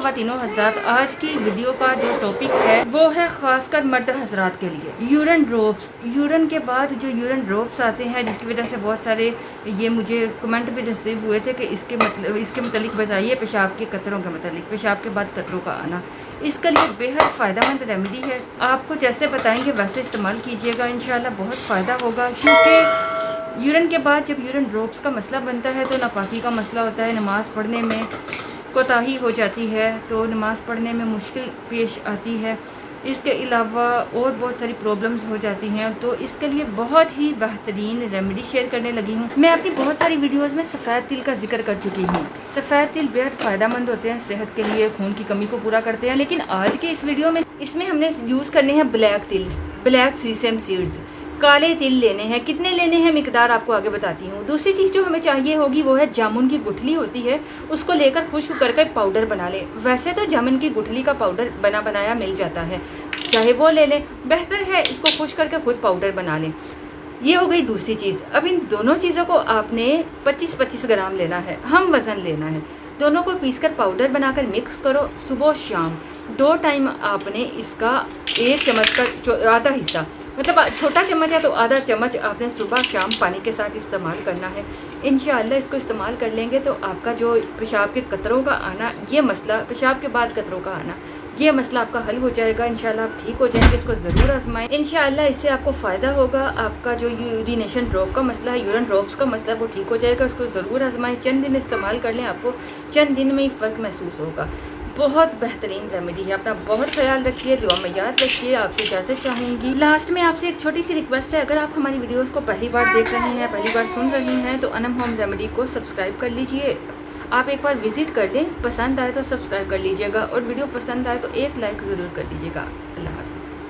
ख़वातीनो हज़रात, आज की वीडियो का जो टॉपिक है वो है ख़ासकर मर्द हज़रात के लिए यूरिन ड्रॉप्स। यूरिन के बाद जो यूरिन ड्रॉप्स आते हैं, जिसकी वजह से बहुत सारे ये मुझे कमेंट भी रिसीव हुए थे कि इसके मतलब बताइए पेशाब के कतरों के मतलब, पेशाब के बाद कतरों का आना। इसके लिए बेहद फ़ायदेमंद रेमेडी है। आपको जैसे बताएंगे वैसे इस्तेमाल कीजिएगा, इंशाल्लाह बहुत फ़ायदा होगा। क्योंकि यूरिन के बाद जब यूरिन ड्रॉप्स का मसला बनता है तो नापाकी का मसला होता है, नमाज़ पढ़ने में कोताही हो जाती है, तो नमाज़ पढ़ने में मुश्किल पेश आती है। इसके अलावा और बहुत सारी प्रॉब्लम्स हो जाती हैं, तो इसके लिए बहुत ही बेहतरीन रेमेडी शेयर करने लगी हूँ। मैं अपनी बहुत सारी वीडियोस में सफ़ेद तिल का जिक्र कर चुकी हूँ। सफ़ेद तिल बेहद फ़ायदेमंद होते हैं, सेहत के लिए खून की कमी को पूरा करते हैं। लेकिन आज के इस वीडियो में इसमें हमने यूज़ करने हैं ब्लैक तिल, ब्लैक सीसम सीड्स, काले तिल लेने हैं। कितने लेने हैं मिकदार आपको आगे बताती हूँ। दूसरी चीज़ जो हमें चाहिए होगी वो है जामुन की गुठली होती है, उसको लेकर खुश्क करके पाउडर बना लें। वैसे तो जामुन की गुठली का पाउडर बना बनाया मिल जाता है, चाहे वो ले लें, बेहतर है इसको खुश्क करके खुद पाउडर बना लें। ये हो गई दूसरी चीज़। अब इन दोनों चीज़ों को आपने 25-25 ग्राम लेना है, हम वज़न लेना है। दोनों को पीसकर पाउडर बनाकर मिक्स करो। सुबह शाम 2 टाइम आपने इसका 1 चम्मच का आधा हिस्सा, मतलब छोटा चम्मच है तो आधा चम्मच आपने सुबह शाम पानी के साथ इस्तेमाल करना है। इंशाअल्लाह इसको इस्तेमाल कर लेंगे तो आपका जो पेशाब के कतरों का आना, ये मसला पेशाब के बाद कतरों का आना, ये मसला आपका हल हो जाएगा। इंशाअल्लाह आप ठीक हो जाएंगे। इसको ज़रूर आजमाएं, इंशाअल्लाह इससे आपको फ़ायदा होगा। आपका जो यूरिनेशन ड्रॉप का मसला है, यूरिन ड्रॉप्स का मसला, वो ठीक हो जाएगा। उसको ज़रूर आजमाएं, चंद दिन इस्तेमाल कर लें, आपको चंद दिन में ही फ़र्क महसूस होगा। बहुत बेहतरीन रेमेडी है। अपना बहुत ख्याल रखिए, दुआ में याद रखिए। आपसे इजाज़त चाहूँगी। लास्ट में आपसे एक छोटी सी रिक्वेस्ट है, अगर आप हमारी वीडियोस को पहली बार देख रहे हैं, पहली बार सुन रहे हैं, तो अनम होम रेमेडी को सब्सक्राइब कर लीजिए। आप एक बार विज़िट कर लें, पसंद आए तो सब्सक्राइब कर लीजिएगा, और वीडियो पसंद आए तो एक लाइक ज़रूर कर लीजिएगा। अल्लाह हाफ़िज़।